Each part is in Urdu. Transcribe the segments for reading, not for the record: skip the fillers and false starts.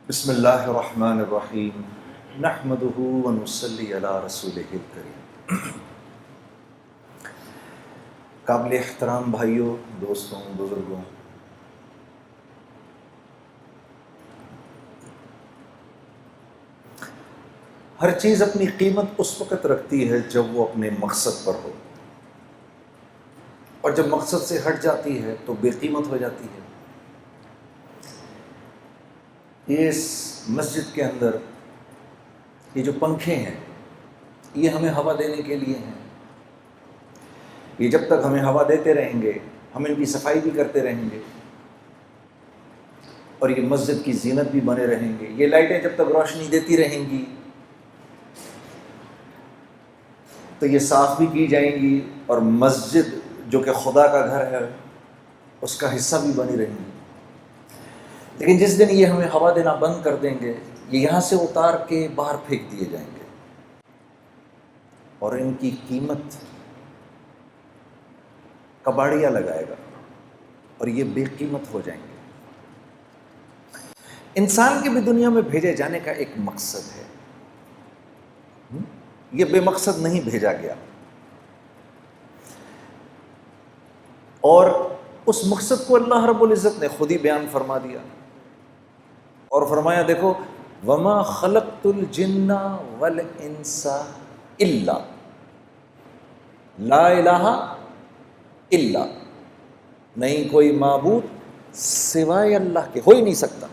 بسم اللہ الرحمن الرحیم نحمدہ ونصلی علی رسولہ الکریم۔ قابل احترام بھائیوں، دوستوں، بزرگوں، ہر چیز اپنی قیمت اس وقت رکھتی ہے جب وہ اپنے مقصد پر ہو، اور جب مقصد سے ہٹ جاتی ہے تو بے قیمت ہو جاتی ہے۔ اس مسجد کے اندر یہ جو پنکھے ہیں یہ ہمیں ہوا دینے کے لیے ہیں۔ یہ جب تک ہمیں ہوا دیتے رہیں گے ہم ان کی صفائی بھی کرتے رہیں گے، اور یہ مسجد کی زینت بھی بنے رہیں گے۔ یہ لائٹیں جب تک روشنی دیتی رہیں گی تو یہ صاف بھی کی جائیں گی، اور مسجد جو کہ خدا کا گھر ہے اس کا حصہ بھی بنی رہیں گی۔ لیکن جس دن یہ ہمیں ہوا دینا بند کر دیں گے، یہ یہاں سے اتار کے باہر پھینک دیے جائیں گے، اور ان کی قیمت کباڑیا لگائے گا اور یہ بے قیمت ہو جائیں گے۔ انسان کے بھی دنیا میں بھیجے جانے کا ایک مقصد ہے، یہ بے مقصد نہیں بھیجا گیا، اور اس مقصد کو اللہ رب العزت نے خود ہی بیان فرما دیا، اور فرمایا دیکھو وَمَا خَلَقْتُ الْجِنَّ وَالْإِنسَ إِلَّا، لا الہ الا، نہیں کوئی معبود سوائے اللہ کے، ہو ہی نہیں سکتا۔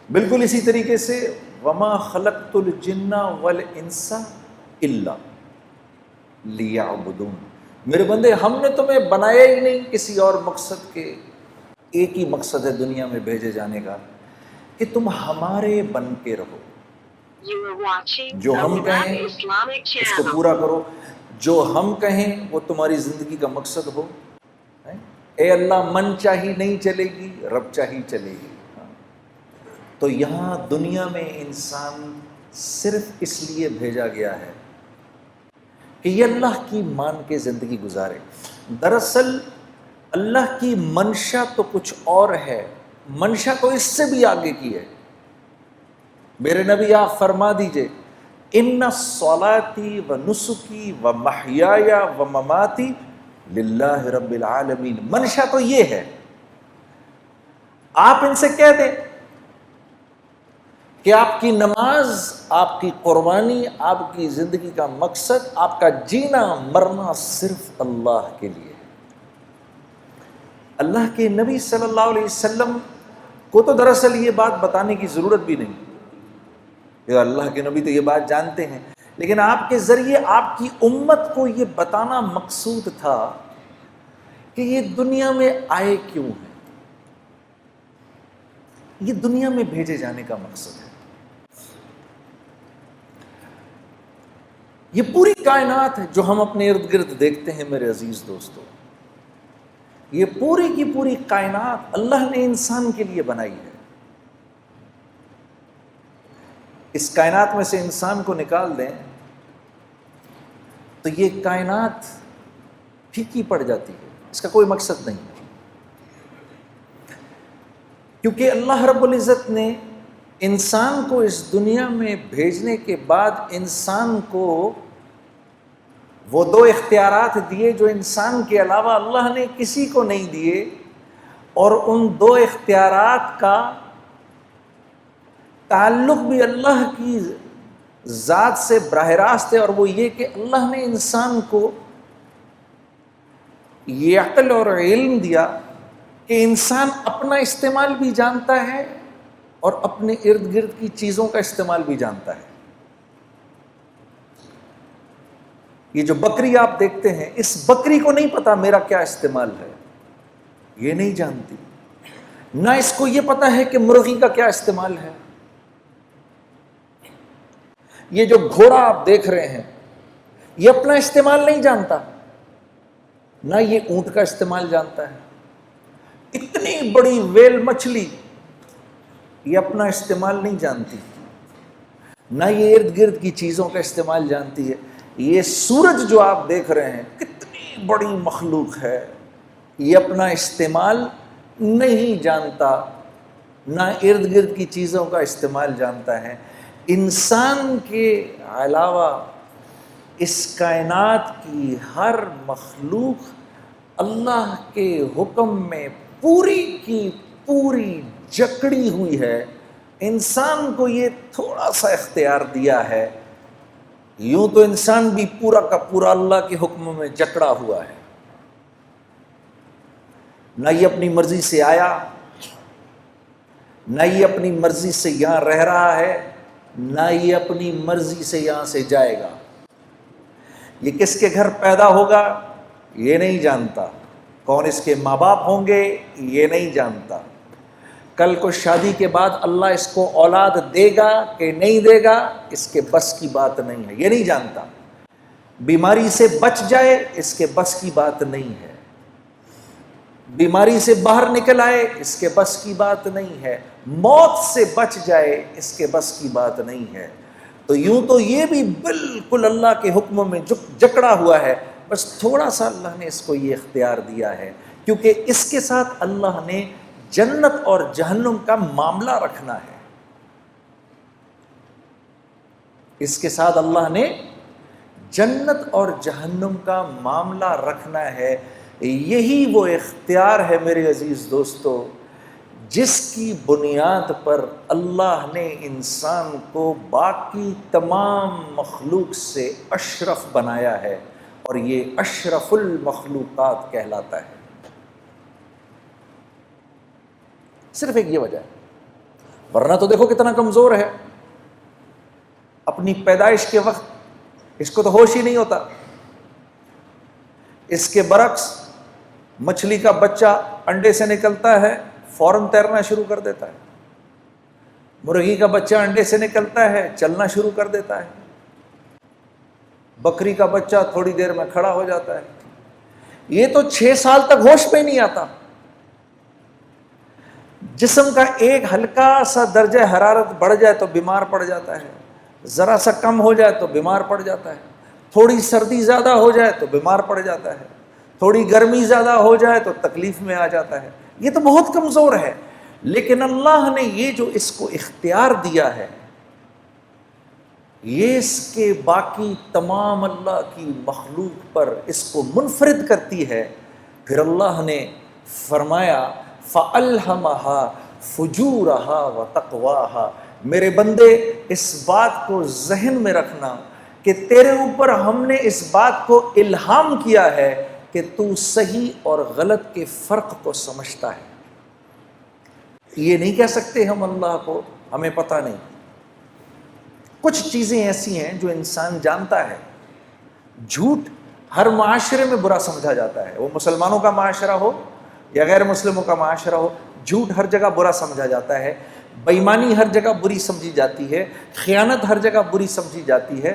بالکل اسی طریقے سے وَمَا خَلَقْتُ الْجِنَّ وَالْإِنسَ إِلَّا لِيَعْبُدُونَ، میرے بندے ہم نے تمہیں بنایا ہی نہیں کسی اور مقصد کے، ایک ہی مقصد ہے دنیا میں بھیجے جانے کا کہ تم ہمارے بن کے رہو، جو ہم کہیں اس کو پورا کرو، جو ہم کہیں وہ تمہاری زندگی کا مقصد ہو۔ اے اللہ من چاہی نہیں چلے گی، رب چاہی چلے گی۔ تو یہاں دنیا میں انسان صرف اس لیے بھیجا گیا ہے کہ یہ اللہ کی مان کے زندگی گزارے۔ دراصل اللہ کی منشا تو کچھ اور ہے، منشا تو اس سے بھی آگے کی ہے۔ میرے نبی آپ فرما دیجئے ان صلاتی و نسکی و محیایا و مماتی للہ رب العالمین، منشا تو یہ ہے۔ آپ ان سے کہہ دیں کہ آپ کی نماز، آپ کی قربانی، آپ کی زندگی کا مقصد، آپ کا جینا مرنا صرف اللہ کے لیے ہے۔ اللہ کے نبی صلی اللہ علیہ وسلم کو تو دراصل یہ بات بتانے کی ضرورت بھی نہیں، کہ اللہ کے نبی تو یہ بات جانتے ہیں، لیکن آپ کے ذریعے آپ کی امت کو یہ بتانا مقصود تھا کہ یہ دنیا میں آئے کیوں ہیں، یہ دنیا میں بھیجے جانے کا مقصد ہے۔ یہ پوری کائنات ہے جو ہم اپنے ارد گرد دیکھتے ہیں میرے عزیز دوستو، یہ پوری کی پوری کائنات اللہ نے انسان کے لیے بنائی ہے۔ اس کائنات میں سے انسان کو نکال دیں تو یہ کائنات پھیکی پڑ جاتی ہے، اس کا کوئی مقصد نہیں ہے، کیونکہ اللہ رب العزت نے انسان کو اس دنیا میں بھیجنے کے بعد انسان کو وہ دو اختیارات دیے جو انسان کے علاوہ اللہ نے کسی کو نہیں دیے، اور ان دو اختیارات کا تعلق بھی اللہ کی ذات سے براہ راست ہے، اور وہ یہ کہ اللہ نے انسان کو یہ عقل اور علم دیا کہ انسان اپنا استعمال بھی جانتا ہے اور اپنے ارد گرد کی چیزوں کا استعمال بھی جانتا ہے۔ یہ جو بکری آپ دیکھتے ہیں، اس بکری کو نہیں پتا میرا کیا استعمال ہے، یہ نہیں جانتی، نہ اس کو یہ پتا ہے کہ مرغی کا کیا استعمال ہے۔ یہ جو گھوڑا آپ دیکھ رہے ہیں یہ اپنا استعمال نہیں جانتا، نہ یہ اونٹ کا استعمال جانتا ہے۔ اتنی بڑی ویل مچھلی یہ اپنا استعمال نہیں جانتی، نہ یہ ارد گرد کی چیزوں کا استعمال جانتی ہے۔ یہ سورج جو آپ دیکھ رہے ہیں کتنی بڑی مخلوق ہے، یہ اپنا استعمال نہیں جانتا، نہ ارد گرد کی چیزوں کا استعمال جانتا ہے۔ انسان کے علاوہ اس کائنات کی ہر مخلوق اللہ کے حکم میں پوری کی پوری جکڑی ہوئی ہے۔ انسان کو یہ تھوڑا سا اختیار دیا ہے، یوں تو انسان بھی پورا کا پورا اللہ کے حکم میں جکڑا ہوا ہے۔ نہ یہ اپنی مرضی سے آیا، نہ یہ اپنی مرضی سے یہاں رہ رہا ہے، نہ یہ اپنی مرضی سے یہاں سے جائے گا۔ یہ کس کے گھر پیدا ہوگا یہ نہیں جانتا، کون اس کے ماں باپ ہوں گے یہ نہیں جانتا، کل کو شادی کے بعد اللہ اس کو اولاد دے گا کہ نہیں دے گا اس کے بس کی بات نہیں ہے، یہ نہیں جانتا۔ بیماری سے بچ جائے اس کے بس کی بات نہیں ہے، بیماری سے باہر نکل آئے اس کے بس کی بات نہیں ہے، موت سے بچ جائے اس کے بس کی بات نہیں ہے۔ تو یوں تو یہ بھی بالکل اللہ کے حکم میں جکڑا ہوا ہے، بس تھوڑا سا اللہ نے اس کو یہ اختیار دیا ہے، کیونکہ اس کے ساتھ اللہ نے جنت اور جہنم کا معاملہ رکھنا ہے۔ اس کے ساتھ اللہ نے جنت اور جہنم کا معاملہ رکھنا ہے۔ یہی وہ اختیار ہے میرے عزیز دوستو جس کی بنیاد پر اللہ نے انسان کو باقی تمام مخلوق سے اشرف بنایا ہے، اور یہ اشرف المخلوقات کہلاتا ہے۔ صرف ایک یہ وجہ ہے، ورنہ تو دیکھو کتنا کمزور ہے۔ اپنی پیدائش کے وقت اس کو تو ہوش ہی نہیں ہوتا۔ اس کے برعکس مچھلی کا بچہ انڈے سے نکلتا ہے فوراً تیرنا شروع کر دیتا ہے، مرغی کا بچہ انڈے سے نکلتا ہے چلنا شروع کر دیتا ہے، بکری کا بچہ تھوڑی دیر میں کھڑا ہو جاتا ہے۔ یہ تو 6 سال تک ہوش میں نہیں آتا۔ جسم کا ایک ہلکا سا درجہ حرارت بڑھ جائے تو بیمار پڑ جاتا ہے، ذرا سا کم ہو جائے تو بیمار پڑ جاتا ہے، تھوڑی سردی زیادہ ہو جائے تو بیمار پڑ جاتا ہے، تھوڑی گرمی زیادہ ہو جائے تو تکلیف میں آ جاتا ہے۔ یہ تو بہت کمزور ہے، لیکن اللہ نے یہ جو اس کو اختیار دیا ہے یہ اس کے باقی تمام اللہ کی مخلوق پر اس کو منفرد کرتی ہے۔ پھر اللہ نے فرمایا فَأَلْهَمَهَا فُجُورَهَا وَتَقْوَاهَا، میرے بندے اس بات کو ذہن میں رکھنا کہ تیرے اوپر ہم نے اس بات کو الہام کیا ہے کہ تو صحیح اور غلط کے فرق کو سمجھتا ہے۔ یہ نہیں کہہ سکتے ہم اللہ کو ہمیں پتہ نہیں۔ کچھ چیزیں ایسی ہیں جو انسان جانتا ہے۔ جھوٹ ہر معاشرے میں برا سمجھا جاتا ہے، وہ مسلمانوں کا معاشرہ ہو یا غیر مسلموں کا معاشرہ ہو، جھوٹ ہر جگہ برا سمجھا جاتا ہے، بے ایمانی ہر جگہ بری سمجھی جاتی ہے، خیانت ہر جگہ بری سمجھی جاتی ہے،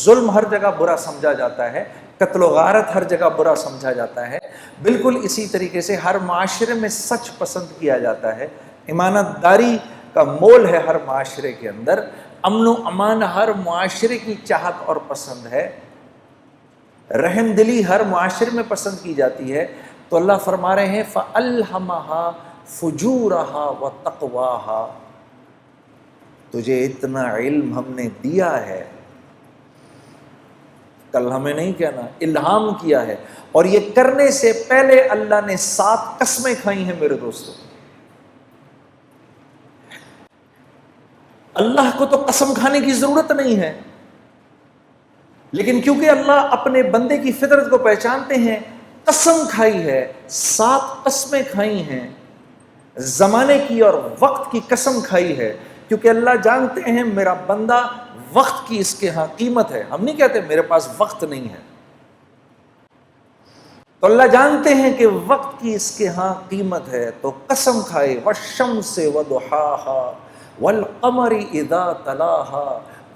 ظلم ہر جگہ برا سمجھا جاتا ہے، قتل و غارت ہر جگہ برا سمجھا جاتا ہے۔ بالکل اسی طریقے سے ہر معاشرے میں سچ پسند کیا جاتا ہے، امانت داری کا مول ہے ہر معاشرے کے اندر، امن و امان ہر معاشرے کی چاہت اور پسند ہے، رحم دلی ہر معاشرے میں پسند کی جاتی ہے۔ تو اللہ فرما رہے ہیں فَأَلْهَمَهَا فُجُورَهَا وَتَقْوَاهَا، تجھے اتنا علم ہم نے دیا ہے، کل ہمیں نہیں کہنا، الہام کیا ہے، اور یہ کرنے سے پہلے اللہ نے 7 قسمیں کھائی ہیں میرے دوستوں۔ اللہ کو تو قسم کھانے کی ضرورت نہیں ہے، لیکن کیونکہ اللہ اپنے بندے کی فطرت کو پہچانتے ہیں، قسم کھائی ہے، 7 قسمیں کھائی ہیں، زمانے کی اور وقت کی قسم کھائی ہے، کیونکہ اللہ جانتے ہیں میرا بندہ وقت کی اس کے ہاں قیمت ہے۔ ہم نہیں کہتے میرے پاس وقت نہیں ہے، تو اللہ جانتے ہیں کہ وقت کی اس کے ہاں قیمت ہے، تو قسم کھائے وَالشَّمْسِ وَضُحَاهَا وَالْقَمَرِ إِذَا تَلَاهَا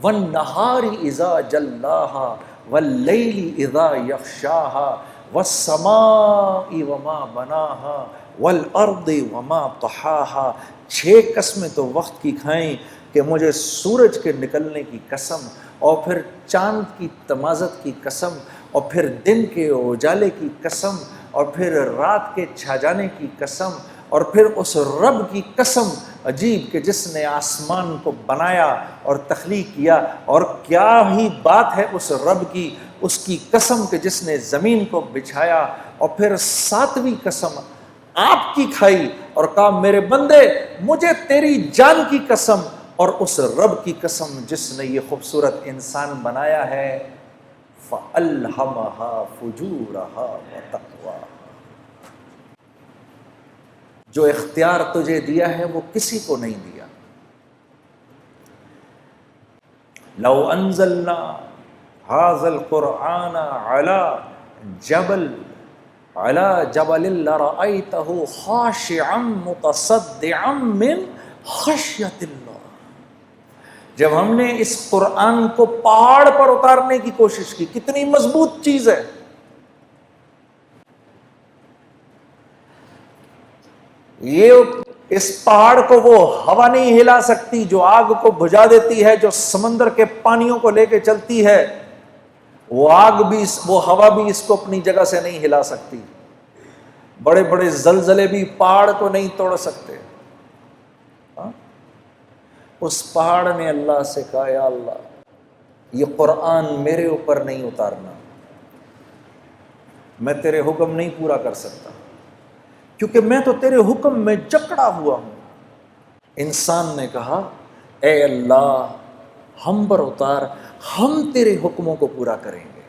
وَالنَّهَارِ إِذَا جَلَّاهَا وَاللَّيْلِ إِذَا يَغْشَاهَا وَالسَّمَاءِ وَمَا بَنَاهَا وَالْأَرْضِ وَمَا طَحَاهَا۔ 6 قسمیں تو وقت کی کھائیں کہ مجھے سورج کے نکلنے کی قسم، اور پھر چاند کی تمازت کی قسم، اور پھر دن کے اجالے کی قسم، اور پھر رات کے چھا جانے کی قسم، اور پھر اس رب کی قسم عجیب کہ جس نے آسمان کو بنایا اور تخلیق کیا، اور کیا ہی بات ہے اس رب کی، اس کی قسم کہ جس نے زمین کو بچھایا، اور پھر ساتویں قسم آپ کی کھائی اور کہا میرے بندے مجھے تیری جان کی قسم، اور اس رب کی قسم جس نے یہ خوبصورت انسان بنایا ہے، فَأَلْهَمَهَا فُجُورَهَا وَتَقْوَاهَا، جو اختیار تجھے دیا ہے وہ کسی کو نہیں دیا۔ لو انزلنا هذا القرآن على جبل لرأيته خاشعا متصدعا من خشیۃ اللہ، جب ہم نے اس قرآن کو پہاڑ پر اتارنے کی کوشش کی، کتنی مضبوط چیز ہے، یہ اس پہاڑ کو وہ ہوا نہیں ہلا سکتی جو آگ کو بجھا دیتی ہے، جو سمندر کے پانیوں کو لے کے چلتی ہے، وہ آگ بھی وہ ہوا بھی اس کو اپنی جگہ سے نہیں ہلا سکتی، بڑے بڑے زلزلے بھی پہاڑ کو نہیں توڑ سکتے۔ اس پہاڑ نے اللہ سے کہا یا اللہ یہ قرآن میرے اوپر نہیں اتارنا، میں تیرے حکم نہیں پورا کر سکتا، کیونکہ میں تو تیرے حکم میں جکڑا ہوا ہوں۔ انسان نے کہا اے اللہ ہم پر اتار، ہم تیرے حکموں کو پورا کریں گے۔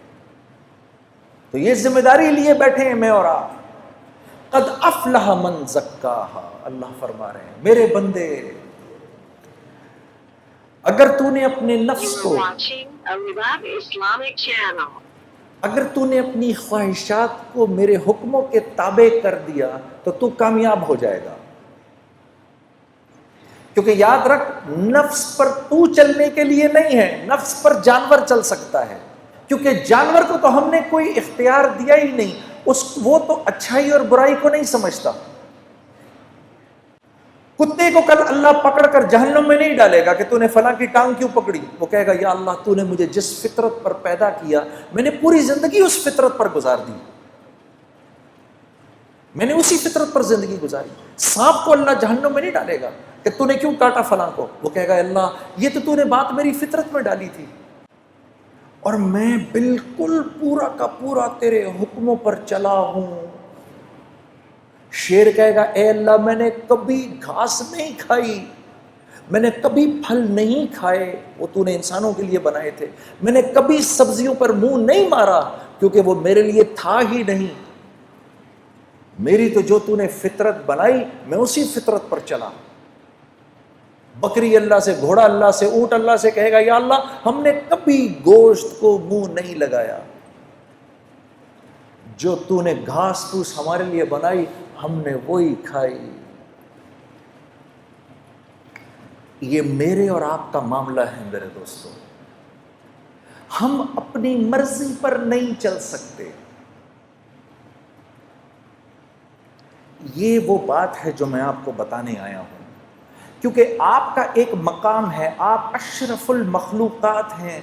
تو یہ ذمہ داری لیے بیٹھے ہیں میں اور آپ۔ قد افلح من زکاہا، اللہ فرما رہے ہیں میرے بندے اگر تو نے اپنے نفس کو، اگر تو نے اپنی خواہشات کو میرے حکموں کے تابع کر دیا تو تو کامیاب ہو جائے گا، کیونکہ یاد رکھ نفس پر تو چلنے کے لیے نہیں ہے، نفس پر جانور چل سکتا ہے، کیونکہ جانور کو تو ہم نے کوئی اختیار دیا ہی نہیں، وہ تو اچھائی اور برائی کو نہیں سمجھتا۔ کتے کو کل اللہ پکڑ کر جہنم میں نہیں ڈالے گا کہ تو نے فلاں کی ٹانگ کیوں پکڑی، وہ کہے گا یا اللہ تو نے مجھے جس فطرت پر پیدا کیا میں نے پوری زندگی اس فطرت پر گزار دی، میں نے اسی فطرت پر زندگی گزاری۔ سانپ کو اللہ جہنم میں نہیں ڈالے گا کہ تو نے کیوں کاٹا فلاں کو، وہ کہے گا اللہ یہ تو نے بات میری فطرت میں ڈالی تھی، اور میں بالکل پورا کا پورا تیرے حکموں پر چلا ہوں۔ شیر کہے گا اے اللہ میں نے کبھی گھاس نہیں کھائی، میں نے کبھی پھل نہیں کھائے، وہ تو نے انسانوں کے لیے بنائے تھے، میں نے کبھی سبزیوں پر منہ نہیں مارا کیونکہ وہ میرے لیے تھا ہی نہیں، میری تو جو تو نے فطرت بنائی میں اسی فطرت پر چلا۔ بکری اللہ سے، گھوڑا اللہ سے، اونٹ اللہ سے کہے گا یا اللہ ہم نے کبھی گوشت کو منہ نہیں لگایا، جو تو نے گھاس پھوس ہمارے لیے بنائی ہم نے وہی کھائی۔ یہ میرے اور آپ کا معاملہ ہے میرے دوستو، ہم اپنی مرضی پر نہیں چل سکتے۔ یہ وہ بات ہے جو میں آپ کو بتانے آیا ہوں، کیونکہ آپ کا ایک مقام ہے، آپ اشرف المخلوقات ہیں،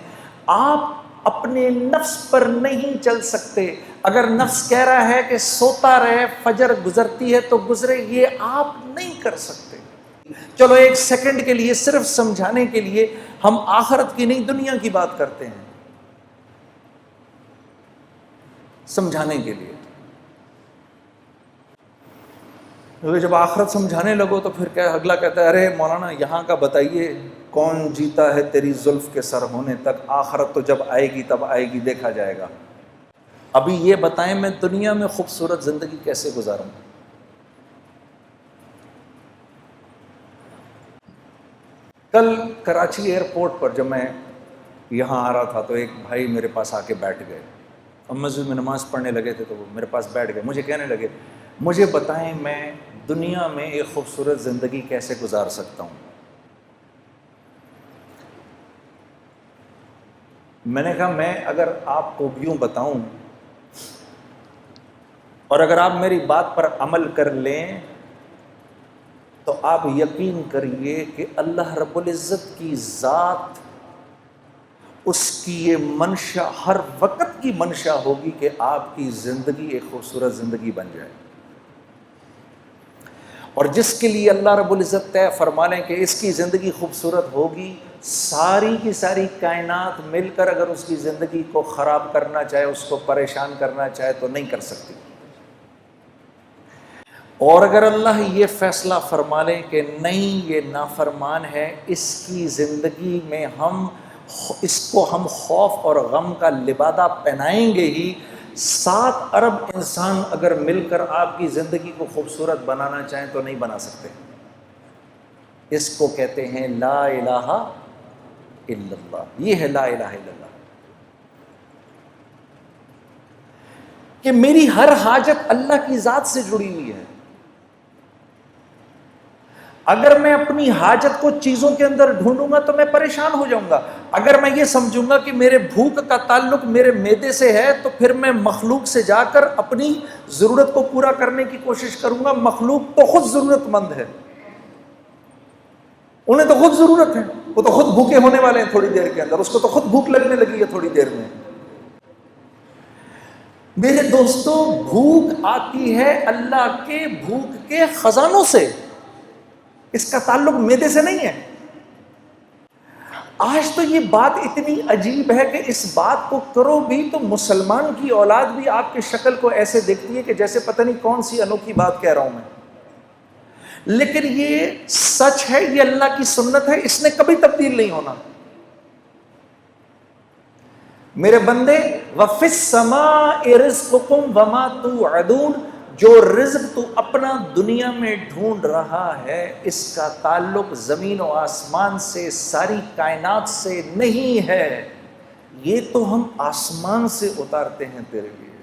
آپ اپنے نفس پر نہیں چل سکتے۔ اگر نفس کہہ رہا ہے کہ سوتا رہے فجر گزرتی ہے تو گزرے، یہ آپ نہیں کر سکتے۔ چلو ایک سیکنڈ کے لیے صرف سمجھانے کے لیے ہم آخرت کی نہیں دنیا کی بات کرتے ہیں، سمجھانے کے لیے، کیونکہ جب آخرت سمجھانے لگو تو پھر کیا اگلا کہتا ہے ارے مولانا یہاں کا بتائیے کون جیتا ہے تیری زلف کے سر ہونے تک، آخرت تو جب آئے گی تب آئے گی، دیکھا جائے گا، ابھی یہ بتائیں میں دنیا میں خوبصورت زندگی کیسے گزاروں۔ کل کراچی ایئرپورٹ پر جب میں یہاں آ رہا تھا تو ایک بھائی میرے پاس آ کے بیٹھ گئے، ہم مسجد میں نماز پڑھنے لگے تھے تو وہ میرے پاس بیٹھ گئے، مجھے کہنے لگے مجھے بتائیں میں دنیا میں ایک خوبصورت زندگی کیسے گزار سکتا ہوں۔ میں نے کہا میں اگر آپ کو یوں بتاؤں اور اگر آپ میری بات پر عمل کر لیں تو آپ یقین کریے کہ اللہ رب العزت کی ذات، اس کی یہ منشا ہر وقت کی منشا ہوگی کہ آپ کی زندگی ایک خوبصورت زندگی بن جائے، اور جس کے لیے اللہ رب العزت طے فرما لیں کہ اس کی زندگی خوبصورت ہوگی، ساری کی ساری کائنات مل کر اگر اس کی زندگی کو خراب کرنا چاہے، اس کو پریشان کرنا چاہے تو نہیں کر سکتی۔ اور اگر اللہ یہ فیصلہ فرما لیں کہ نہیں یہ نافرمان ہے، اس کی زندگی میں اس کو ہم خوف اور غم کا لبادہ پہنائیں گے ہی، 7 ارب انسان اگر مل کر آپ کی زندگی کو خوبصورت بنانا چاہیں تو نہیں بنا سکتے۔ اس کو کہتے ہیں لا الہ الا اللہ۔ یہ ہے لا الہ الا اللہ، کہ میری ہر حاجت اللہ کی ذات سے جڑی ہوئی ہے۔ اگر میں اپنی حاجت کو چیزوں کے اندر ڈھونڈوں گا تو میں پریشان ہو جاؤں گا۔ اگر میں یہ سمجھوں گا کہ میرے بھوک کا تعلق میرے معدے سے ہے تو پھر میں مخلوق سے جا کر اپنی ضرورت کو پورا کرنے کی کوشش کروں گا۔ مخلوق تو خود ضرورت مند ہے، انہیں تو خود ضرورت ہے، وہ تو خود بھوکے ہونے والے ہیں تھوڑی دیر کے اندر، اس کو تو خود بھوک لگنے لگی ہے تھوڑی دیر میں۔ میرے دوستو، بھوک آتی ہے اللہ کے بھوک کے خزانوں سے، اس کا تعلق معدے سے نہیں ہے۔ آج تو یہ بات اتنی عجیب ہے کہ اس بات کو کرو بھی تو مسلمان کی اولاد بھی آپ کی شکل کو ایسے دیکھتی ہے کہ جیسے پتہ نہیں کون سی انوکھی بات کہہ رہا ہوں میں، لیکن یہ سچ ہے، یہ اللہ کی سنت ہے، اس نے کبھی تبدیل نہیں ہونا۔ میرے بندے، وَفِي السَّمَاءِ رِزْقُكُمْ وَمَا تُوعَدُونَ، جو رزق تو اپنا دنیا میں ڈھونڈ رہا ہے اس کا تعلق زمین و آسمان سے، ساری کائنات سے نہیں ہے، یہ تو ہم آسمان سے اتارتے ہیں تیرے لیے،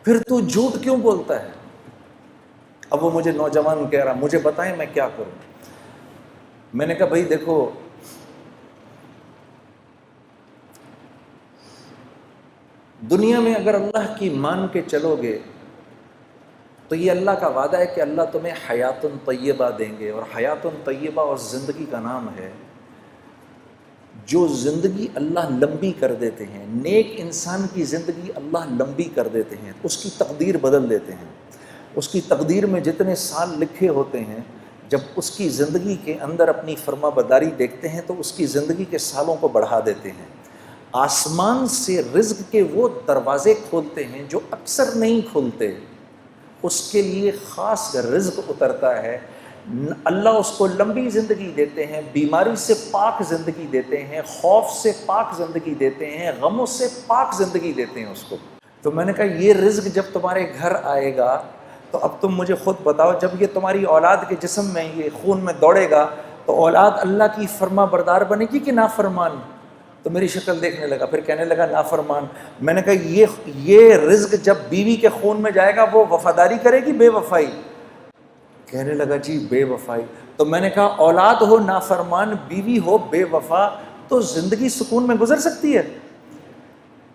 پھر تو جھوٹ کیوں بولتا ہے؟ اب وہ مجھے نوجوان کہہ رہا مجھے بتائیں میں کیا کروں۔ میں نے کہا بھائی دیکھو، دنیا میں اگر اللہ کی مان کے چلو گے تو یہ اللہ کا وعدہ ہے کہ اللہ تمہیں حیات طیبہ دیں گے، اور حیات طیبہ اور زندگی کا نام ہے۔ جو زندگی اللہ لمبی کر دیتے ہیں، نیک انسان کی زندگی اللہ لمبی کر دیتے ہیں، اس کی تقدیر بدل دیتے ہیں۔ اس کی تقدیر میں جتنے سال لکھے ہوتے ہیں، جب اس کی زندگی کے اندر اپنی فرما برداری دیکھتے ہیں تو اس کی زندگی کے سالوں کو بڑھا دیتے ہیں۔ آسمان سے رزق کے وہ دروازے کھولتے ہیں جو اکثر نہیں کھولتے، اس کے لیے خاص رزق اترتا ہے۔ اللہ اس کو لمبی زندگی دیتے ہیں، بیماری سے پاک زندگی دیتے ہیں، خوف سے پاک زندگی دیتے ہیں، غموں سے پاک زندگی دیتے ہیں اس کو۔ تو میں نے کہا یہ رزق جب تمہارے گھر آئے گا تو اب تم مجھے خود بتاؤ، جب یہ تمہاری اولاد کے جسم میں یہ خون میں دوڑے گا تو اولاد اللہ کی فرما بردار بنے گی کہ نافرمان؟ تو میری شکل دیکھنے لگا، پھر کہنے لگا نافرمان۔ میں نے کہا یہ رزق جب بیوی کے خون میں جائے گا وہ وفاداری کرے گی بے وفائی؟ کہنے لگا جی بے وفائی۔ تو میں نے کہا اولاد ہو نافرمان، بیوی ہو بے وفا، تو زندگی سکون میں گزر سکتی ہے؟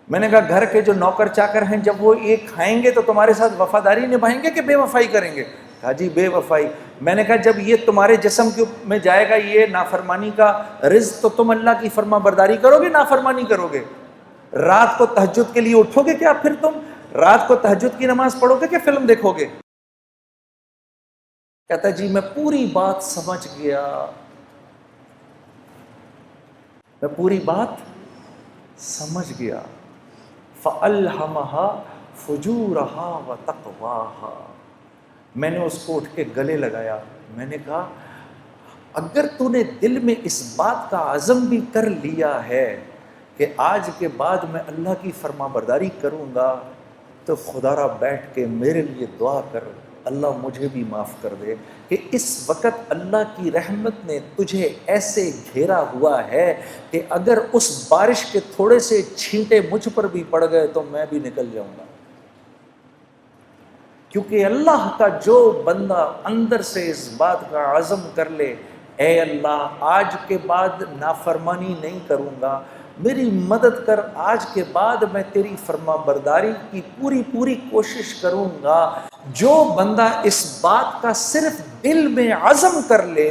میں نے کہا گھر کے جو نوکر چاکر ہیں جب وہ یہ کھائیں گے تو تمہارے ساتھ وفاداری نبھائیں گے کہ بے وفائی کریں گے؟ کہا جی بے وفائی۔ میں نے کہا جب یہ تمہارے جسم میں جائے گا یہ نافرمانی کا رزق تو تم اللہ کی فرما برداری کرو گے نافرمانی کرو گے؟ رات کو تہجد کے لیے اٹھو گے کیا پھر تم؟ رات کو تہجد کی نماز پڑھو گے کہ فلم دیکھو گے؟ کہتا جی میں پوری بات سمجھ گیا، میں پوری بات سمجھ گیا۔ فَأَلْهَمَهَا فُجُورَهَا وَتَقْوَاهَا۔ میں نے اس کو اٹھ کے گلے لگایا، میں نے کہا اگر تو نے دل میں اس بات کا عزم بھی کر لیا ہے کہ آج کے بعد میں اللہ کی فرما برداری کروں گا تو خدا را بیٹھ کے میرے لیے دعا کر، اللہ مجھے بھی معاف کر دے کہ اس وقت اللہ کی رحمت نے تجھے ایسے گھیرا ہوا ہے کہ اگر اس بارش کے تھوڑے سے چھینٹے مجھ پر بھی پڑ گئے تو میں بھی نکل جاؤں گا۔ کیونکہ اللہ کا جو بندہ اندر سے اس بات کا عزم کر لے، اے اللہ آج کے بعد نافرمانی نہیں کروں گا، میری مدد کر، آج کے بعد میں تیری فرما برداری کی پوری کوشش کروں گا، جو بندہ اس بات کا صرف دل میں عزم کر لے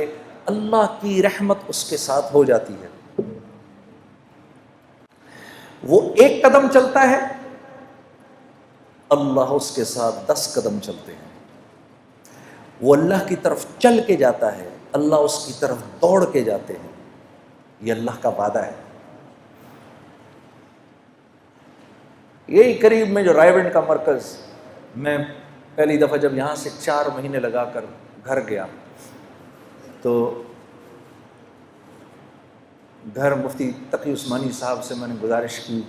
اللہ کی رحمت اس کے ساتھ ہو جاتی ہے۔ وہ ایک قدم چلتا ہے، اللہ اس کے ساتھ 10 قدم چلتے ہیں۔ وہ اللہ کی طرف چل کے جاتا ہے، اللہ اس کی طرف دوڑ کے جاتے ہیں. یہ اللہ کا وعدہ ہے. یہی قریب میں جو رائیونڈ کا مرکز، میں پہلی دفعہ جب یہاں سے 4 مہینے لگا کر گھر گیا تو گھر مفتی تقی عثمانی صاحب سے میں نے گزارش کی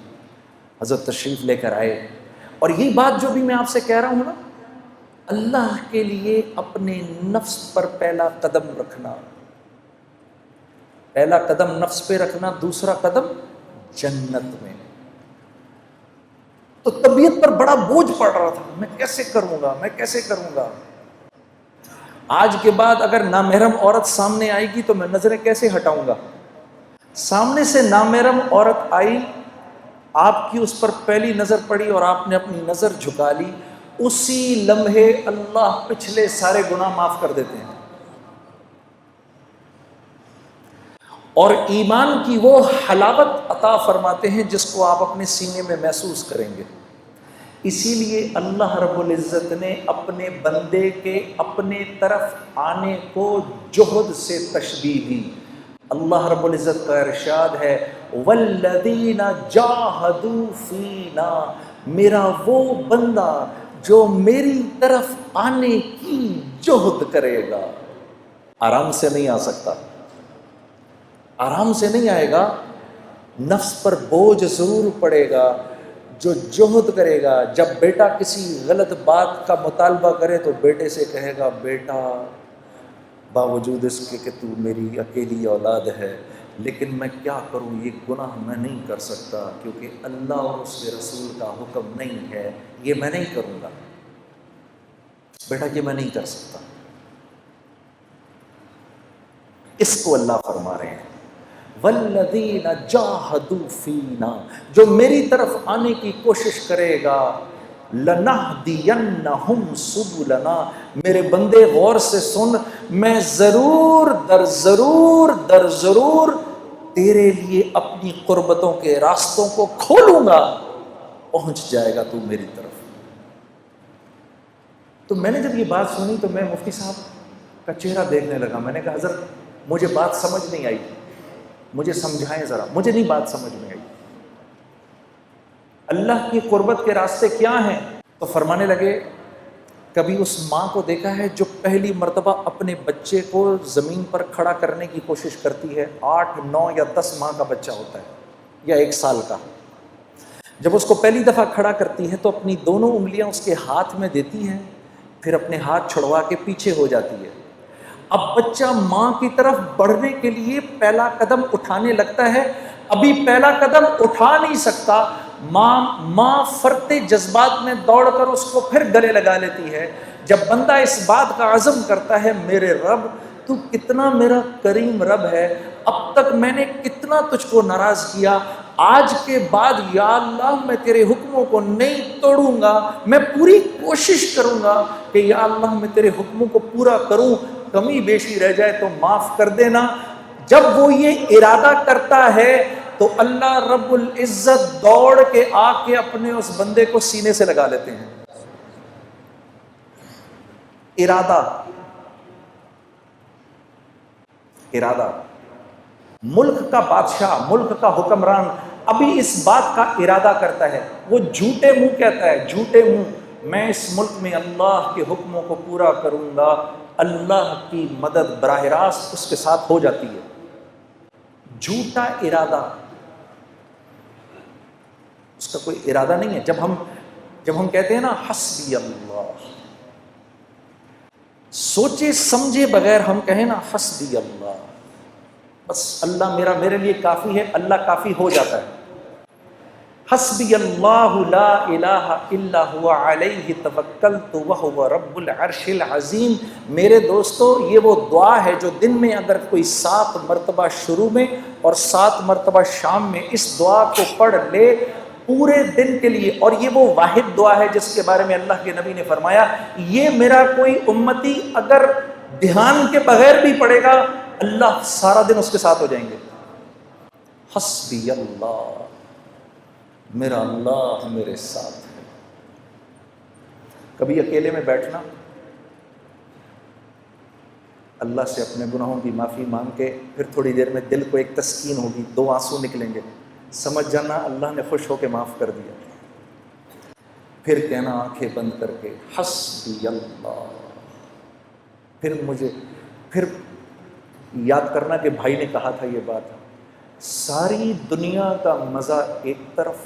حضرت تشریف لے کر آئے. اور یہی بات جو بھی میں آپ سے کہہ رہا ہوں نا، اللہ کے لیے اپنے نفس پر پہلا قدم رکھنا، پہلا قدم نفس پہ رکھنا، دوسرا قدم جنت میں. تو طبیعت پر بڑا بوجھ پڑ رہا تھا، میں کیسے کروں گا، میں کیسے کروں گا. آج کے بعد اگر نامحرم عورت سامنے آئے گی تو میں نظریں کیسے ہٹاؤں گا. سامنے سے نامحرم عورت آئی، آپ کی اس پر پہلی نظر پڑی اور آپ نے اپنی نظر جھکا لی، اسی لمحے اللہ پچھلے سارے گناہ معاف کر دیتے ہیں. اور ایمان کی وہ حلاوت عطا فرماتے ہیں جس کو آپ اپنے سینے میں محسوس کریں گے. اسی لیے اللہ رب العزت نے اپنے بندے کے اپنے طرف آنے کو جہد سے تشبیہ دی. اللہ رب العزت کا ارشاد ہے والذین جاہدوا فینا، میرا وہ بندہ جو میری طرف آنے کی جہد کرے گا. آرام سے نہیں آ سکتا، آرام سے نہیں آئے گا، نفس پر بوجھ ضرور پڑے گا. جو جہد کرے گا، جب بیٹا کسی غلط بات کا مطالبہ کرے تو بیٹے سے کہے گا بیٹا باوجود اس کے کہ تو میری اکیلی اولاد ہے لیکن میں کیا کروں، یہ گناہ میں نہیں کر سکتا کیونکہ اللہ اور اس کے رسول کا حکم نہیں ہے، یہ میں نہیں کروں گا بیٹا، یہ میں نہیں کر سکتا. اس کو اللہ فرما رہے ہیں والذین جاہدوا فینا، جو میری طرف آنے کی کوشش کرے گا، لنہدینہم سبلنا، میرے بندے غور سے سن، میں ضرور در ضرور تیرے لیے اپنی قربتوں کے راستوں کو کھولوں گا، پہنچ جائے گا تو میری طرف. تو میں نے جب یہ بات سنی تو میں مفتی صاحب کا چہرہ دیکھنے لگا. میں نے کہا حضرت مجھے بات سمجھ نہیں آئی، مجھے سمجھائیں ذرا، مجھے نہیں بات سمجھ میں آئی. اللہ کی قربت کے راستے کیا ہیں؟ تو فرمانے لگے کبھی اس ماں کو دیکھا ہے جو پہلی مرتبہ اپنے بچے کو زمین پر کھڑا کرنے کی کوشش کرتی ہے، 8 9 یا 10 ماہ کا بچہ ہوتا ہے یا 1 سال کا. جب اس کو پہلی دفعہ کھڑا کرتی ہے تو اپنی دونوں انگلیاں اس کے ہاتھ میں دیتی ہیں، پھر اپنے ہاتھ چھڑوا کے پیچھے ہو جاتی ہے. اب بچہ ماں کی طرف بڑھنے کے لیے پہلا قدم اٹھانے لگتا ہے، ابھی پہلا قدم اٹھا نہیں سکتا، ماں فرتے جذبات میں دوڑ کر اس کو پھر گلے لگا لیتی ہے. جب بندہ اس بات کا عزم کرتا ہے میرے رب تو کتنا میرا کریم رب ہے، اب تک میں نے کتنا تجھ کو ناراض کیا، آج کے بعد یا اللہ میں تیرے حکموں کو نہیں توڑوں گا، میں پوری کوشش کروں گا کہ یا اللہ میں تیرے حکموں کو پورا کروں، کمی بیشی رہ جائے تو معاف کر دینا. جب وہ یہ ارادہ کرتا ہے تو اللہ رب العزت دوڑ کے آ کے اپنے اس بندے کو سینے سے لگا لیتے ہیں. ارادہ ملک کا بادشاہ، ملک کا حکمران ابھی اس بات کا ارادہ کرتا ہے، وہ جھوٹے منہ کہتا ہے، جھوٹے منہ میں اس ملک میں اللہ کے حکموں کو پورا کروں گا، اللہ کی مدد براہ راست اس کے ساتھ ہو جاتی ہے. جھوٹا ارادہ، اس کا کوئی ارادہ نہیں ہے. جب ہم کہتے ہیں نا حسبی اللہ، سوچے سمجھے بغیر ہم کہیں نا حسبی اللہ، بس اللہ میرے لیے کافی ہے، اللہ کافی ہو جاتا ہے. حسبی اللہ لا الہ الا هو علیہ توکلت وہو رب العرش العظیم. میرے دوستو یہ وہ دعا ہے جو دن میں اگر کوئی 7 مرتبہ شروع میں اور 7 مرتبہ شام میں اس دعا کو پڑھ لے پورے دن کے لیے، اور یہ وہ واحد دعا ہے جس کے بارے میں اللہ کے نبی نے فرمایا یہ میرا کوئی امتی اگر دھیان کے بغیر بھی پڑھے گا اللہ سارا دن اس کے ساتھ ہو جائیں گے. حسبی اللہ، میرا اللہ میرے ساتھ ہے. کبھی اکیلے میں بیٹھنا اللہ سے اپنے گناہوں کی معافی مانگ کے پھر تھوڑی دیر میں دل کو ایک تسکین ہوگی، 2 آنسو نکلیں گے، سمجھ جانا اللہ نے خوش ہو کے معاف کر دیا۔ پھر کہنا آنکھیں بند کر کے حسبی اللہ، پھر یاد کرنا کہ بھائی نے کہا تھا یہ بات، ساری دنیا کا مزہ ایک طرف،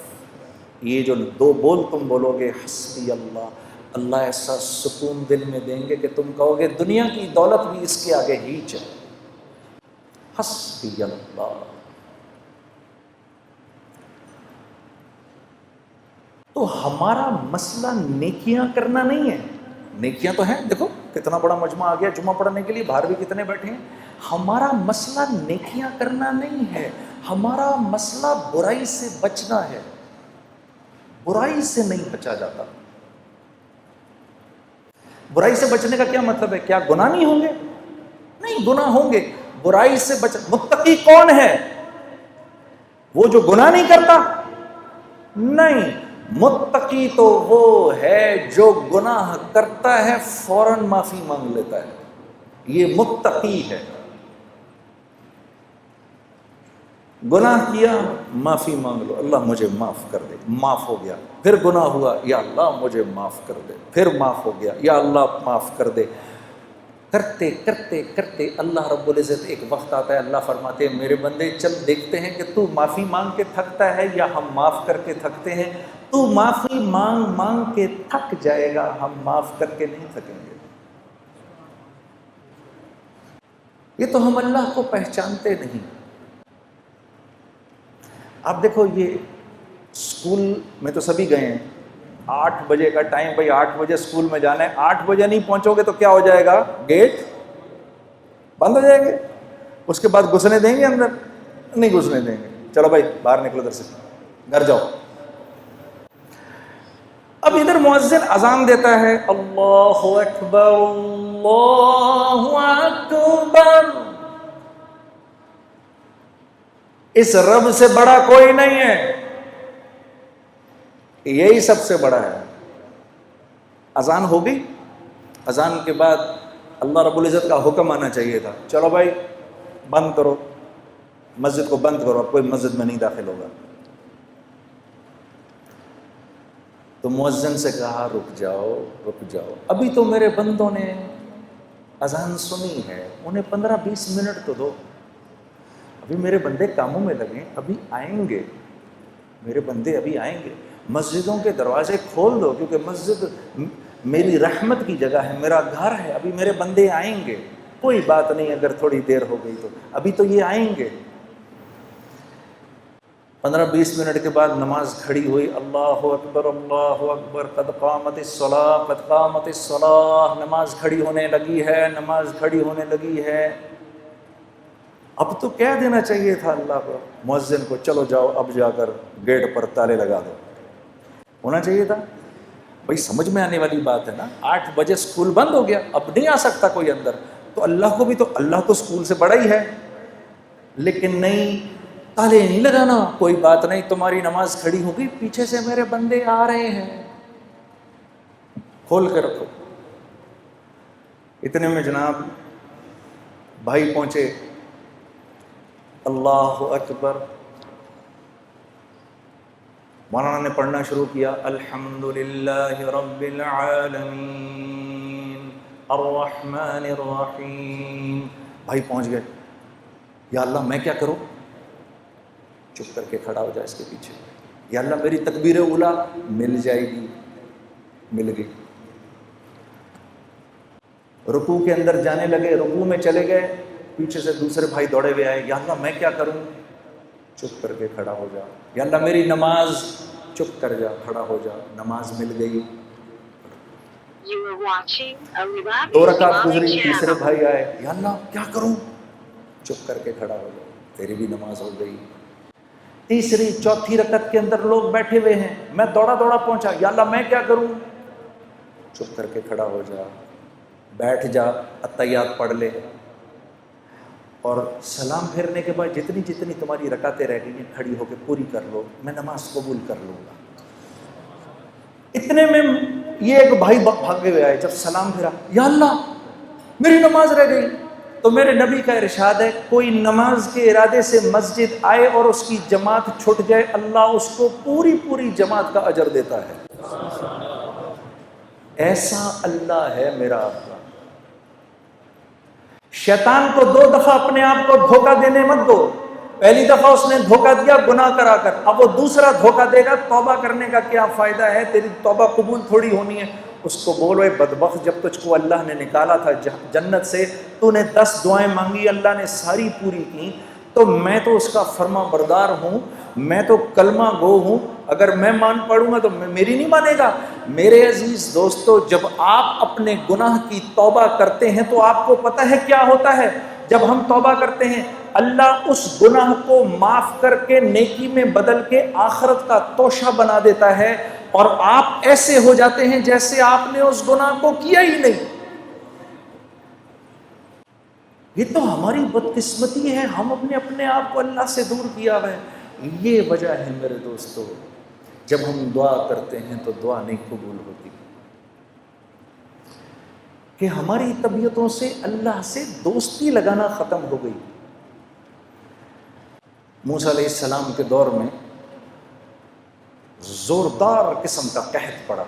یہ جو 2 بول تم بولو گے حسبی اللہ، اللہ ایسا سکون دل میں دیں گے کہ تم کہو گے دنیا کی دولت بھی اس کے آگے ہیچ ہے۔ حسبی اللہ۔ تو ہمارا مسئلہ نیکیاں کرنا نہیں ہے، نیکیاں تو ہیں، دیکھو کتنا بڑا مجمع آ گیا جمعہ پڑھنے کے لیے، باہر بھی کتنے بیٹھے ہیں۔ ہمارا مسئلہ نیکیاں کرنا نہیں ہے، ہمارا مسئلہ برائی سے بچنا ہے۔ برائی سے نہیں بچا جاتا۔ برائی سے بچنے کا کیا مطلب ہے؟ کیا گناہ نہیں ہوں گے؟ نہیں، گناہ ہوں گے۔ برائی سے متقی کون ہے؟ وہ جو گناہ نہیں کرتا؟ نہیں، متقی تو وہ ہے جو گناہ کرتا ہے فوراً معافی مانگ لیتا ہے، یہ متقی ہے۔ گناہ کیا معافی مانگ لو، اللہ مجھے معاف کر دے، معاف ہو گیا۔ پھر گناہ ہوا، یا اللہ مجھے معاف کر دے، پھر معاف ہو گیا، یا اللہ معاف کر دے۔ کرتے کرتے کرتے اللہ رب العزت ایک وقت آتا ہے، اللہ فرماتے ہیں میرے بندے چل دیکھتے ہیں کہ تو معافی مانگ کے تھکتا ہے یا ہم معاف کر کے تھکتے ہیں۔ تو معافی مانگ مانگ کے تھک جائے گا، ہم معاف کر کے نہیں تھکیں گے۔ یہ تو ہم اللہ کو پہچانتے نہیں۔ آپ دیکھو، یہ اسکول میں تو سبھی گئے ہیں، 8 بجے کا ٹائم، بھائی 8 بجے اسکول میں جانا ہے، 8 بجے نہیں پہنچو گے تو کیا ہو جائے گا؟ گیٹ بند ہو جائے گے۔ اس کے بعد گھسنے دیں گے اندر؟ نہیں گھسنے دیں گے، چلو بھائی باہر نکلو ادھر سے، گھر جاؤ۔ اب ادھر مؤذن اذان دیتا ہے، اللہ اکبر اللہ اکبر، اس رب سے بڑا کوئی نہیں ہے، یہی سب سے بڑا ہے۔ اذان ہو گئی، اذان کے بعد اللہ رب العزت کا حکم آنا چاہیے تھا، چلو بھائی بند کرو، مسجد کو بند کرو، اب کوئی مسجد میں نہیں داخل ہوگا۔ تو مؤذن سے کہا رک جاؤ رک جاؤ، ابھی تو میرے بندوں نے اذان سنی ہے، انہیں 15-20 منٹ تو دو، ابھی میرے بندے کاموں میں لگیں، ابھی آئیں گے میرے بندے، ابھی آئیں گے۔ مسجدوں کے دروازے کھول دو، کیونکہ مسجد میری رحمت کی جگہ ہے، میرا گھر ہے، ابھی میرے بندے آئیں گے، کوئی بات نہیں اگر تھوڑی دیر ہو گئی تو، ابھی تو یہ آئیں گے۔ 15-20 منٹ کے بعد نماز کھڑی ہوئی، اللہ اکبر قد قامت الصلاۃ قد قامت الصلاۃ، نماز کھڑی ہونے لگی ہے، نماز کھڑی ہونے لگی ہے۔ اب تو کہہ دینا چاہیے تھا اللہ کو، مؤذن کو، چلو جاؤ اب جا کر گیٹ پر تالے لگا دو، ہونا چاہیے تھا۔ بھائی سمجھ میں آنے والی بات ہے نا، 8 بجے اسکول بند ہو گیا، اب نہیں آ سکتا کوئی اندر، تو اللہ کو بھی تو، اللہ تو اسکول سے بڑا ہی ہے، لیکن نہیں، تالے نہیں لگانا، کوئی بات نہیں، تمہاری نماز کھڑی ہوگی، پیچھے سے میرے بندے آ رہے ہیں، کھول کے رکھو۔ اتنے میں جناب بھائی پہنچے، اللہ اکبر، مولانا نے پڑھنا شروع کیا، الحمدللہ رب العالمین الرحمن الرحیم۔ بھائی پہنچ گئے، یا اللہ میں کیا کروں؟ چپ کر کے کھڑا ہو جائے اس کے پیچھے، یا اللہ میری تکبیر اولیٰ مل جائے گی، مل گئی۔ رکوع کے اندر جانے لگے، رکوع میں چلے گئے، پیچھے سے دوسرے بھائی دوڑے ہوئے آئے، یا اللہ میں کیا کروں؟ چپ کر کے کھڑا ہو جا، یا اللہ میری نماز، چپ کر جا، کھڑا ہو جا، نماز مل گئی۔ 2 رکعت گزری، تیسرے بھائی آئے، یا اللہ کیا کروں؟ چپ کر کے کھڑا ہو جا، تیری بھی نماز ہو گئی۔ تیسری چوتھی رکعت کے اندر لوگ بیٹھے ہوئے ہیں، میں دوڑا دوڑا پہنچا، یا اللہ میں کیا کروں؟ چپ کر کے کھڑا ہو جا، بیٹھ جا، اتحیات پڑھ لے، اور سلام پھیرنے کے بعد جتنی جتنی تمہاری رکعتیں رہ گئی ہیں کھڑی ہو کے پوری کر لو، میں نماز قبول کر لوں گا۔ اتنے میں یہ ایک بھائی بھاگے ہوئے آئے، جب سلام پھیرا، یا اللہ میری نماز رہ گئی، تو میرے نبی کا ارشاد ہے کوئی نماز کے ارادے سے مسجد آئے اور اس کی جماعت چھٹ جائے، اللہ اس کو پوری پوری جماعت کا اجر دیتا ہے۔ ایسا اللہ ہے میرا آپ کا۔ شیطان کو 2 دفعہ اپنے آپ کو دھوکہ دینے مت دو۔ پہلی دفعہ اس نے دھوکہ دیا گناہ کرا کر، اب وہ دوسرا دھوکہ دے گا توبہ کرنے کا کیا فائدہ ہے، تیری توبہ قبول تھوڑی ہونی ہے۔ اس کو بولو اے بدبخت، جب تجھ کو اللہ نے نکالا تھا جنت سے، تو نے 10 دعائیں مانگی، اللہ نے ساری پوری کی، تو میں تو اس کا فرما بردار ہوں، میں تو کلمہ گو ہوں، اگر میں مان پڑوں گا تو میری نہیں مانے گا۔ میرے عزیز دوستو، جب آپ اپنے گناہ کی توبہ کرتے ہیں تو آپ کو پتہ ہے کیا ہوتا ہے؟ جب ہم توبہ کرتے ہیں اللہ اس گناہ کو معاف کر کے نیکی میں بدل کے آخرت کا توشہ بنا دیتا ہے، اور آپ ایسے ہو جاتے ہیں جیسے آپ نے اس گناہ کو کیا ہی نہیں۔ یہ تو ہماری بدقسمتی ہے، ہم اپنے آپ کو اللہ سے دور کیا ہے۔ یہ وجہ ہے میرے دوستو، جب ہم دعا کرتے ہیں تو دعا نہیں قبول ہوتی، کہ ہماری طبیعتوں سے اللہ سے دوستی لگانا ختم ہو گئی۔ موسیٰ علیہ السلام کے دور میں زوردار قسم کا قحط پڑا،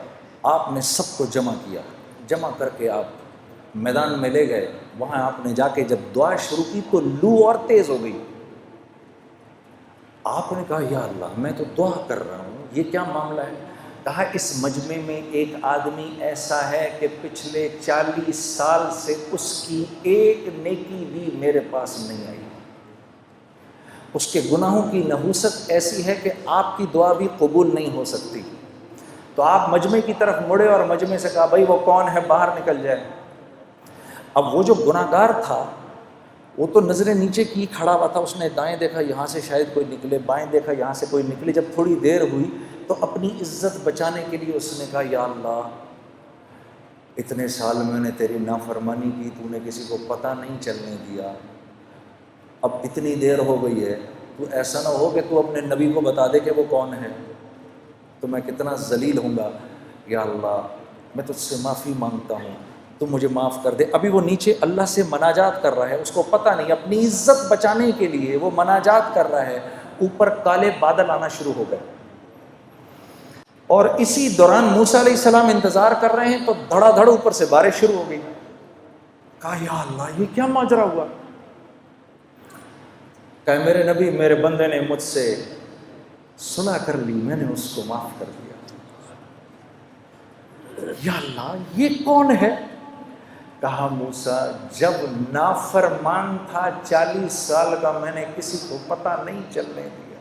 آپ نے سب کو جمع کیا، جمع کر کے آپ میدان میں لے گئے، وہاں آپ نے جا کے جب دعا شروع کی تو لو اور تیز ہو گئی۔ آپ نے کہا یا اللہ میں تو دعا کر رہا ہوں، یہ کیا معاملہ ہے؟ کہا اس مجمع میں ایک آدمی ایسا ہے کہ پچھلے 40 سال سے اس کی ایک نیکی بھی میرے پاس نہیں آئی، اس کے گناہوں کی نحوست ایسی ہے کہ آپ کی دعا بھی قبول نہیں ہو سکتی۔ تو آپ مجمع کی طرف مڑے اور مجمع سے کہا بھائی وہ کون ہے، باہر نکل جائے۔ اب وہ جو گناہگار تھا وہ تو نظریں نیچے کی کھڑا ہوا تھا، اس نے دائیں دیکھا یہاں سے شاید کوئی نکلے، بائیں دیکھا یہاں سے کوئی نکلے۔ جب تھوڑی دیر ہوئی تو اپنی عزت بچانے کے لیے اس نے کہا یا اللہ اتنے سال میں نے تیری نافرمانی کی، تو نے کسی کو پتہ نہیں چلنے دیا، اب اتنی دیر ہو گئی ہے، تو ایسا نہ ہو کہ تو اپنے نبی کو بتا دے کہ وہ کون ہے، تو میں کتنا ذلیل ہوں گا۔ یا اللہ میں تجھ سے معافی مانگتا ہوں، تو مجھے معاف کر دے۔ ابھی وہ نیچے اللہ سے مناجات کر رہا ہے، اس کو پتہ نہیں، اپنی عزت بچانے کے لیے وہ مناجات کر رہا ہے، اوپر کالے بادل آنا شروع ہو گئے، اور اسی دوران موسیٰ علیہ السلام انتظار کر رہے ہیں تو دھڑا دھڑ اوپر سے بارش شروع ہو گئی۔ کہا یا اللہ یہ کیا ماجرا ہوا؟ کہ میرے نبی میرے بندے نے مجھ سے سنا کر لی، میں نے اس کو معاف کر دیا۔ یا اللہ یہ کون ہے؟ کہا موسیٰ جب نافرمان تھا 40 سال کا، میں نے کسی کو پتہ نہیں چلنے دیا،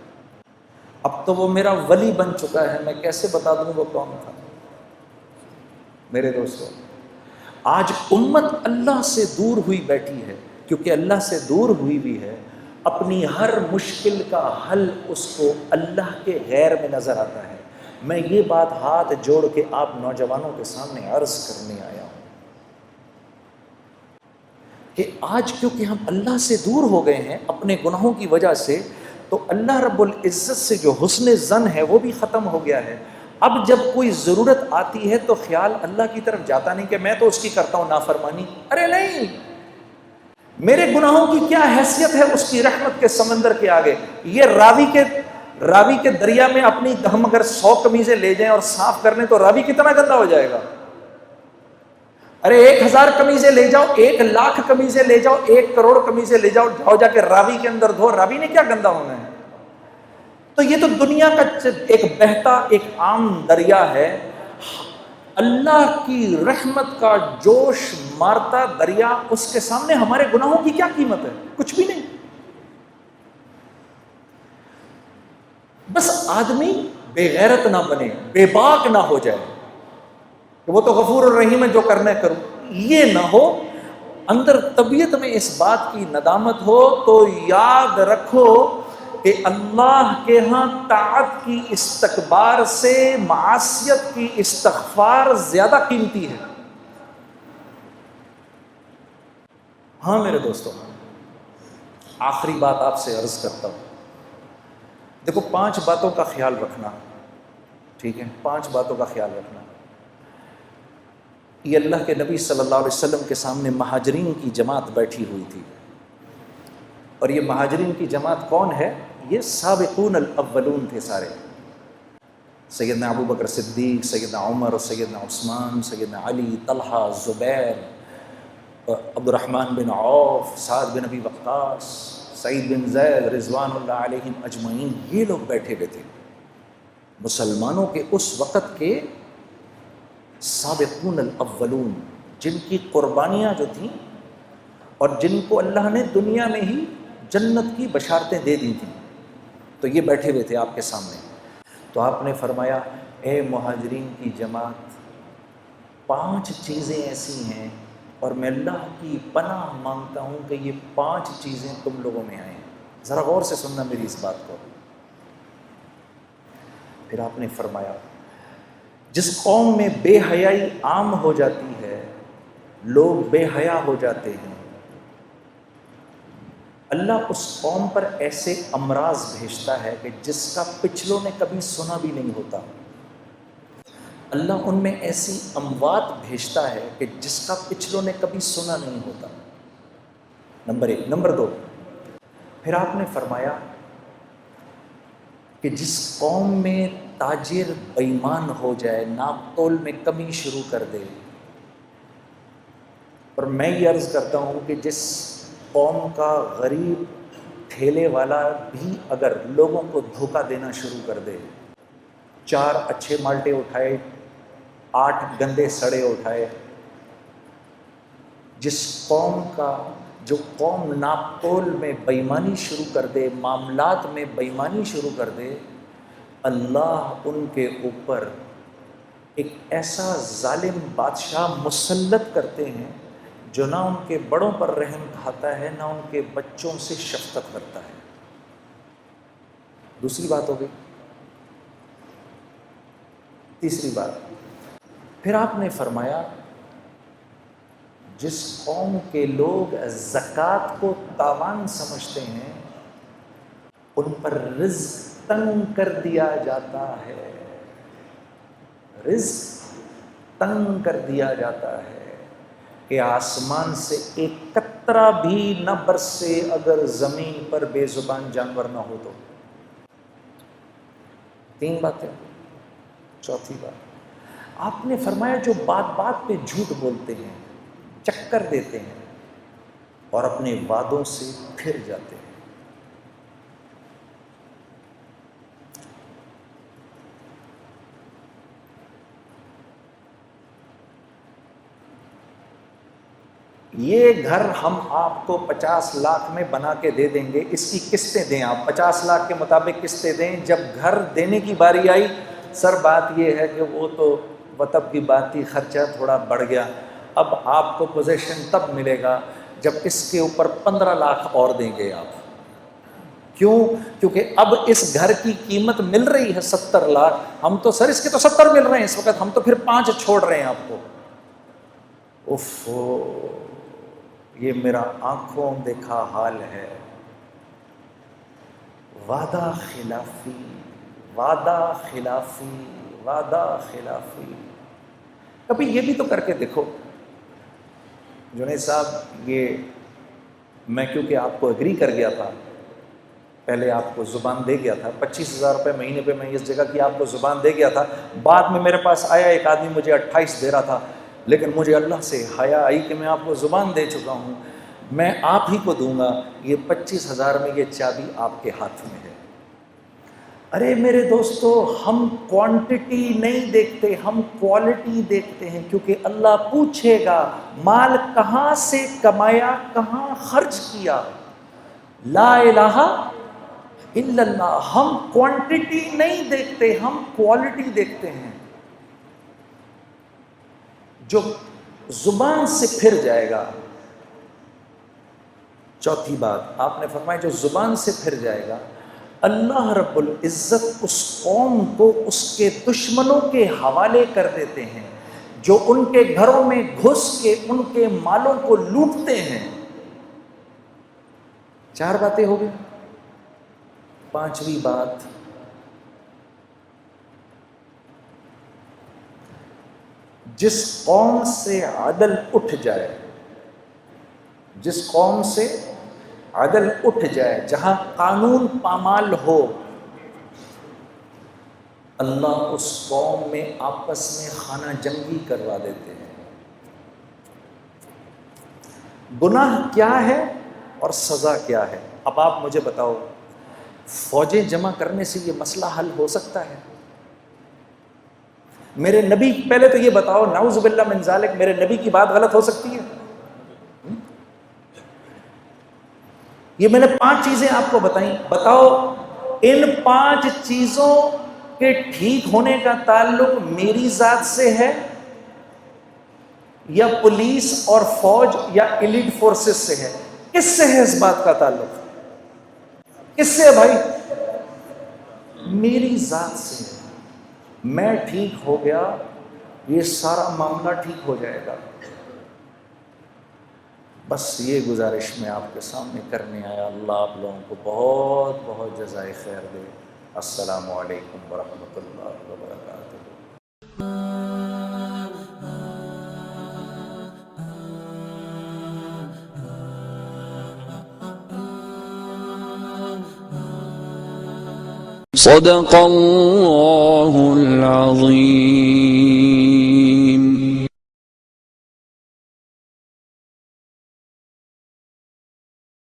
اب تو وہ میرا ولی بن چکا ہے، میں کیسے بتا دوں وہ کون تھا؟ میرے دوستو آج امت اللہ سے دور ہوئی بیٹھی ہے، کیونکہ اللہ سے دور ہوئی بھی ہے، اپنی ہر مشکل کا حل اس کو اللہ کے غیر میں نظر آتا ہے۔ میں یہ بات ہاتھ جوڑ کے آپ نوجوانوں کے سامنے عرض کرنے آیا ہوں کہ آج کیونکہ ہم اللہ سے دور ہو گئے ہیں اپنے گناہوں کی وجہ سے، تو اللہ رب العزت سے جو حسن ظن ہے وہ بھی ختم ہو گیا ہے۔ اب جب کوئی ضرورت آتی ہے تو خیال اللہ کی طرف جاتا نہیں کہ میں تو اس کی کرتا ہوں نافرمانی، ارے نہیں، میرے گناہوں کی کیا حیثیت ہے اس کی رحمت کے سمندر کے آگے؟ یہ راوی کے دریا میں اپنی ہم اگر 100 قمیضیں لے جائیں اور صاف کر لیں تو راوی کتنا گندا ہو جائے گا؟ ارے 1000 قمیضیں لے جاؤ، 1,00,000 قمیضیں لے جاؤ، 1 کروڑ قمیضیں لے جاؤ، جاؤ جا کے راوی کے اندر دھو، راوی نے کیا گندا ہونا ہے؟ تو یہ تو دنیا کا ایک بہتا ایک عام دریا ہے، اللہ کی رحمت کا جوش مارتا دریا، اس کے سامنے ہمارے گناہوں کی کیا قیمت ہے؟ کچھ بھی نہیں۔ بس آدمی بے غیرت نہ بنے، بے باک نہ ہو جائے کہ وہ تو غفور الرحیم ہے جو کرنا ہے کروں، یہ نہ ہو، اندر طبیعت میں اس بات کی ندامت ہو تو یاد رکھو کہ اللہ کے ہاں طاعت کی استکبار سے معصیت کی استغفار زیادہ قیمتی ہے۔ ہاں میرے دوستو آخری بات آپ سے عرض کرتا ہوں، دیکھو 5 باتوں کا خیال رکھنا، ٹھیک ہے؟ 5 باتوں کا خیال رکھنا۔ یہ اللہ کے نبی صلی اللہ علیہ وسلم کے سامنے مہاجرین کی جماعت بیٹھی ہوئی تھی، اور یہ مہاجرین کی جماعت کون ہے؟ یہ سابقون الاولون تھے سارے، سیدنا ابو بکر صدیق، سیدنا عمر، سیدنا عثمان، سیدنا علی، طلحہ، زبیر، عبد الرحمن بن عوف، سعد بن ابی وقاص، سعید بن زید، رضوان اللہ علیہم اجمعین، یہ لوگ بیٹھے ہوئے تھے، مسلمانوں کے اس وقت کے سابقون الاولون، جن کی قربانیاں جو تھیں اور جن کو اللہ نے دنیا میں ہی جنت کی بشارتیں دے دی تھیں، تو یہ بیٹھے ہوئے تھے آپ کے سامنے۔ تو آپ نے فرمایا اے مہاجرین کی جماعت، 5 چیزیں ایسی ہیں اور میں اللہ کی پناہ مانگتا ہوں کہ یہ 5 چیزیں تم لوگوں میں آئیں۔ ذرا غور سے سننا میری اس بات کو۔ پھر آپ نے فرمایا جس قوم میں بے حیائی عام ہو جاتی ہے، لوگ بے حیا ہو جاتے ہیں، اللہ اس قوم پر ایسے امراض بھیجتا ہے کہ جس کا پچھلوں نے کبھی سنا بھی نہیں ہوتا۔ اللہ ان میں ایسی اموات بھیجتا ہے کہ جس کا پچھلوں نے کبھی سنا نہیں ہوتا۔ نمبر 1۔ نمبر 2، پھر آپ نے فرمایا کہ جس قوم میں تاجر بے ایمان ہو جائے، ناپ تول میں کمی شروع کر دے، اور میں یہ عرض کرتا ہوں کہ جس قوم کا غریب ٹھیلے والا بھی اگر لوگوں کو دھوکہ دینا شروع کر دے، 4 اچھے مالٹے اٹھائے، 8 گندے سڑے اٹھائے، جس قوم کا جو قوم ناپ تول میں بے ایمانی شروع کر دے، معاملات میں بے ایمانی شروع کر دے، اللہ ان کے اوپر ایک ایسا ظالم بادشاہ مسلط کرتے ہیں جو نہ ان کے بڑوں پر رحم کھاتا ہے، نہ ان کے بچوں سے شفقت کرتا ہے۔ دوسری بات ہو گئی۔ تیسری بات، پھر آپ نے فرمایا جس قوم کے لوگ زکوٰۃ کو تاوان سمجھتے ہیں، ان پر رزق تنگ کر دیا جاتا ہے، رزق تنگ کر دیا جاتا ہے کہ آسمان سے ایک قطرہ بھی نہ برسے اگر زمین پر بے زبان جانور نہ ہو تو۔ 3 باتیں۔ چوتھی بات، آپ نے فرمایا جو بات بات پہ جھوٹ بولتے ہیں، چکر دیتے ہیں اور اپنے وعدوں سے پھر جاتے ہیں۔ یہ گھر ہم آپ کو 50 لاکھ میں بنا کے دے دیں گے، اس کی قسطیں دیں، آپ 50 لاکھ کے مطابق قسطیں دیں۔ جب گھر دینے کی باری آئی، سر بات یہ ہے کہ وہ تو وطب کی بات تھی، خرچہ تھوڑا بڑھ گیا، اب آپ کو پوزیشن تب ملے گا جب اس کے اوپر 15 لاکھ اور دیں گے آپ۔ کیوں؟ کیونکہ اب اس گھر کی قیمت مل رہی ہے 70 لاکھ، ہم تو سر اس کے تو 70 مل رہے ہیں اس وقت، ہم تو پھر 5 چھوڑ رہے ہیں آپ کو۔ یہ میرا آنکھوں دیکھا حال ہے۔ وعدہ خلافی، وعدہ خلافی، وعدہ خلافی۔ کبھی یہ بھی تو کر کے دیکھو جنید صاحب، یہ میں کیونکہ آپ کو ایگری کر گیا تھا، پہلے آپ کو زبان دے گیا تھا، 25,000 روپے مہینے پہ میں اس جگہ کی آپ کو زبان دے گیا تھا، بعد میں میرے پاس آیا ایک آدمی مجھے 28 دے رہا تھا، لیکن مجھے اللہ سے حیا آئی کہ میں آپ کو زبان دے چکا ہوں، میں آپ ہی کو دوں گا، یہ 25,000 میں یہ چابی آپ کے ہاتھ میں ہے۔ ارے میرے دوستو، ہم کوانٹٹی نہیں دیکھتے، ہم کوالٹی دیکھتے ہیں، کیونکہ اللہ پوچھے گا مال کہاں سے کمایا، کہاں خرچ کیا۔ لا الہ الا اللہ۔ ہم کوانٹٹی نہیں دیکھتے، ہم کوالٹی دیکھتے ہیں۔ جو زبان سے پھر جائے گا، چوتھی بات آپ نے فرمایا جو زبان سے پھر جائے گا، اللہ رب العزت اس قوم کو اس کے دشمنوں کے حوالے کر دیتے ہیں جو ان کے گھروں میں گھس کے ان کے مالوں کو لوٹتے ہیں۔ 4 باتیں ہو گئی۔ 5ویں بات، جس قوم سے عدل اٹھ جائے، جس قوم سے عدل اٹھ جائے، جہاں قانون پامال ہو، اللہ اس قوم میں آپس میں خانہ جنگی کروا دیتے ہیں۔ گناہ کیا ہے اور سزا کیا ہے؟ اب آپ مجھے بتاؤ، فوجیں جمع کرنے سے یہ مسئلہ حل ہو سکتا ہے؟ میرے نبی، پہلے تو یہ بتاؤ، نعوذ باللہ من ذالک، میرے نبی کی بات غلط ہو سکتی ہے؟ یہ میں نے 5 چیزیں آپ کو بتائیں، بتاؤ ان 5 چیزوں کے ٹھیک ہونے کا تعلق میری ذات سے ہے یا پولیس اور فوج یا ایلیٹ فورسز سے ہے؟ کس سے ہے اس بات کا تعلق؟ کس سے ہے بھائی؟ میری ذات سے ہے۔ میں ٹھیک ہو گیا، یہ سارا معاملہ ٹھیک ہو جائے گا۔ بس یہ گزارش میں آپ کے سامنے کرنے آیا۔ اللہ آپ لوگوں کو بہت بہت جزائے خیر دے۔ السلام علیکم ورحمۃ اللہ وبرکاتہ۔ صدق اللہ العظیم۔